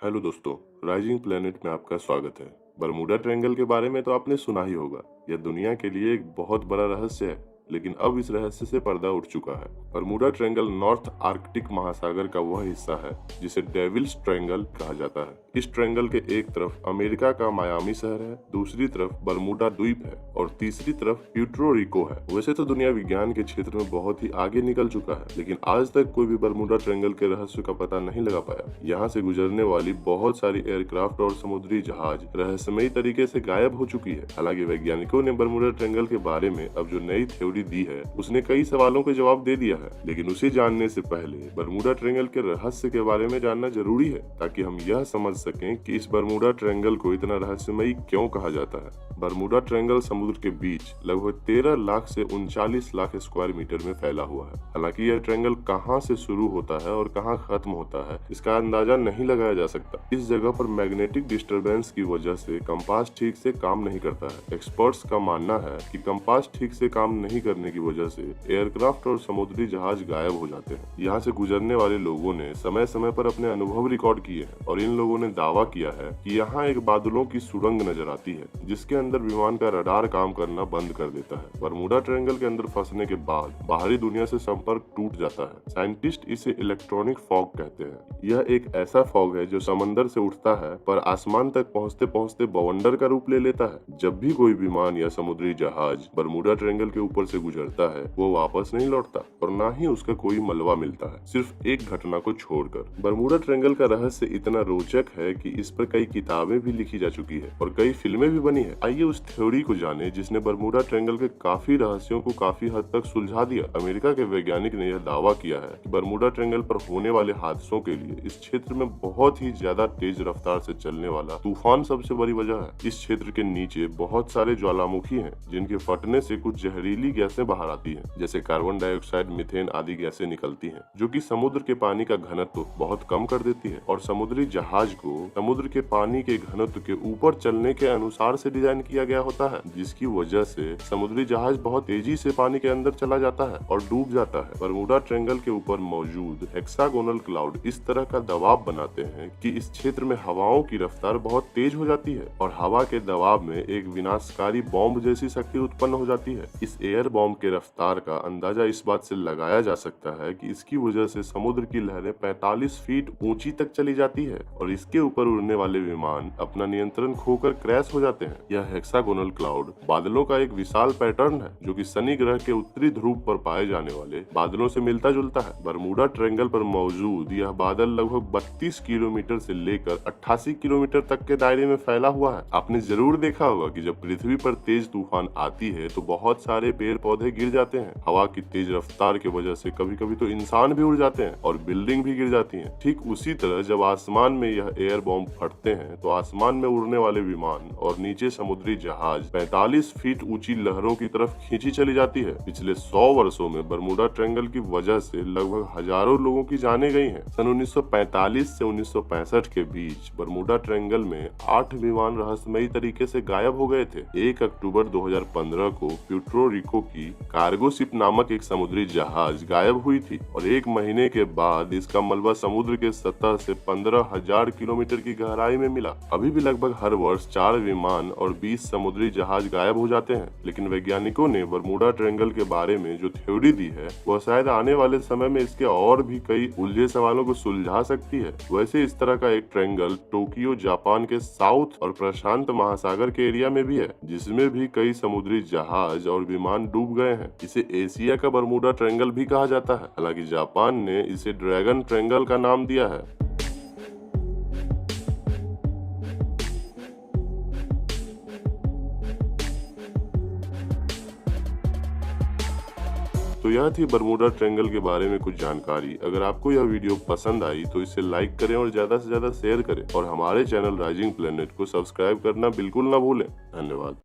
Hello दोस्तों, rising planet में आपका स्वागत है। बरमूडा ट्रायंगल के बारे में तो आपने सुना ही होगा। यह दुनिया के लिए एक बहुत बड़ा रहस्य है, लेकिन अब इस रहस्य से पर्दा उठ चुका है। बरमूडा ट्रायंगल नॉर्थ आर्कटिक महासागर का वह हिस्सा है जिसे डेविल्स ट्रायंगल कहा जाता है। इस ट्रायंगल के एक तरफ अमेरिका का मायामी शहर है, दूसरी तरफ बरमूडा द्वीप है और तीसरी तरफ प्यूर्टो रिको है। वैसे तो दुनिया विज्ञान के क्षेत्र में बहुत ही आगे निकल चुका है, लेकिन आज तक कोई भी बरमूडा ट्रायंगल के रहस्य का पता नहीं लगा पाया। यहाँ से गुजरने वाली बहुत सारी एयरक्राफ्ट और समुद्री जहाज रहस्यमयी तरीके से गायब हो चुकी है। हालांकि वैज्ञानिकों ने बरमूडा ट्रायंगल के बारे में अब जो नई थ्योरी दी है उसने कई सवालों के जवाब दे दिया है, लेकिन उसे जानने से पहले बरमूडा ट्रायंगल के रहस्य के बारे में जानना जरूरी है, ताकि हम यह समझ सकें कि इस बरमूडा ट्रायंगल को इतना रहस्यमयी क्यों कहा जाता है। बरमूडा ट्रायंगल समुद्र के बीच लगभग 13 लाख से 39 लाख स्क्वायर मीटर में फैला हुआ है। हालांकि यह ट्रायंगल कहां से शुरू होता है और कहां खत्म होता है, इसका अंदाजा नहीं लगाया जा सकता। इस जगह पर मैग्नेटिक डिस्टरबेंस की वजह से कंपास ठीक से काम नहीं करता है। एक्सपर्ट्स का मानना है कि कंपास ठीक से काम नहीं करने की वजह से एयरक्राफ्ट और समुद्री जहाज गायब हो जाते हैं। यहाँ से गुजरने वाले लोगों ने समय समय पर अपने अनुभव रिकॉर्ड किए हैं और इन लोगों ने दावा किया है कि यहाँ एक बादलों की सुरंग नजर आती है, जिसके अंदर विमान का रडार काम करना बंद कर देता है। बरमूडा ट्रायंगल के अंदर फंसने के बाद बाहरी दुनिया से संपर्क टूट जाता है। साइंटिस्ट इसे इलेक्ट्रॉनिक फॉग कहते हैं। यह एक ऐसा फॉग है जो समंदर से उठता है पर आसमान तक पहुँचते पहुँचते बवंडर का रूप ले लेता है। जब भी कोई विमान या समुद्री जहाज बरमूडा ट्रायंगल के ऊपर से गुजरता है वो वापस नहीं लौटता और ना ही उसका कोई मलबा मिलता है, सिर्फ एक घटना को छोड़कर। बरमूडा ट्रायंगल का रहस्य इतना रोचक है कि इस पर कई किताबें भी लिखी जा चुकी है और कई फिल्में भी बनी है। आइए उस थ्योरी को जाने जिसने बरमूडा ट्रायंगल के काफी रहस्यों को काफी हद तक सुलझा दिया। अमेरिका के वैज्ञानिक ने यह दावा किया है कि बरमूडा ट्रायंगल पर होने वाले हादसों के लिए इस क्षेत्र में बहुत ही ज्यादा तेज रफ्तार से चलने वाला तूफान सबसे बड़ी वजह है। इस क्षेत्र के नीचे बहुत सारे ज्वालामुखी हैं जिनके फटने से कुछ जहरीली गैसें बाहर आती हैं, जैसे कार्बन डाइऑक्साइड, मीथेन आदि गैसें निकलती हैं, जो कि समुद्र के पानी का घनत्व बहुत कम कर देती है और समुद्री जहाज को समुद्र के पानी के घनत्व के ऊपर चलने के अनुसार से डिजाइन किया गया होता है, जिसकी वजह से समुद्री जहाज बहुत तेजी से पानी के अंदर चला जाता है और डूब जाता है। बरमूडा ट्रायंगल के ऊपर मौजूद हेक्सागोनल क्लाउड इस तरह का दबाव बनाते हैं कि इस क्षेत्र में हवाओं की रफ्तार बहुत तेज हो जाती है और हवा के दबाव में एक विनाशकारी बॉम्ब जैसी शक्ति उत्पन्न हो जाती है। इस एयर बॉम्ब के रफ्तार का अंदाजा इस बात से लगाया जा सकता है कि इसकी वजह से समुद्र की लहरें 45 फीट ऊंची तक चली जाती है और इसके ऊपर उड़ने वाले विमान अपना नियंत्रण खोकर क्रैश हो जाते हैं। यह हेक्सागोनल क्लाउड बादलों का एक विशाल पैटर्न है जो कि शनि ग्रह के उत्तरी ध्रुव पर पाए जाने वाले बादलों से मिलता जुलता है। बरमूडा ट्रायंगल पर मौजूद यह बादल लगभग 32 किलोमीटर से लेकर 88 किलोमीटर तक के दायरे में फैला हुआ है। आपने जरूर देखा होगा कि जब पृथ्वी पर तेज तूफान आती है तो बहुत सारे पेड़ पौधे गिर जाते हैं। हवा की तेज रफ्तार की वजह से कभी कभी तो इंसान भी उड़ जाते हैं और बिल्डिंग भी गिर जाती हैं। ठीक उसी तरह जब आसमान में यह एयर बॉम्ब फटते हैं तो आसमान में उड़ने वाले विमान और नीचे समुद्री जहाज 45 फीट ऊंची लहरों की तरफ खींची चली जाती है। पिछले 100 वर्षों में बरमूडा ट्रायंगल की वजह से लगभग हजारों लोगों की जानें गई हैं। सन 1945 से 1965 के बीच बरमूडा ट्रायंगल में 8 विमान रहस्यमयी तरीके से गायब हो गए थे। 1 अक्टूबर 2015 को प्यूर्टो रिको की कार्गो शिप नामक एक समुद्री जहाज गायब हुई थी और 1 महीने के बाद इसका मलबा समुद्र के सतह से 15,000 किलोमीटर की गहराई में मिला। अभी भी लगभग हर वर्ष 4 विमान और 20 समुद्री जहाज गायब हो जाते हैं, लेकिन वैज्ञानिकों ने बरमूडा ट्रायंगल के बारे में जो थ्योरी दी है वह शायद आने वाले समय में इसके और भी कई उलझे सवालों को सुलझा सकती है। वैसे इस तरह का एक ट्रायंगल टोक्यो जापान के साउथ और प्रशांत महासागर के एरिया में भी है, जिसमें भी कई समुद्री जहाज और विमान डूब गए हैं। इसे एशिया का बरमूडा ट्रायंगल भी कहा जाता है। हालांकि जापान ने इसे ड्रैगन ट्रायंगल का नाम दिया है। तो यह थी बरमूडा ट्रायंगल के बारे में कुछ जानकारी। अगर आपको यह वीडियो पसंद आई तो इसे लाइक करें और ज्यादा से ज्यादा शेयर करें और हमारे चैनल राइजिंग प्लेनेट को सब्सक्राइब करना बिल्कुल ना भूलें। धन्यवाद।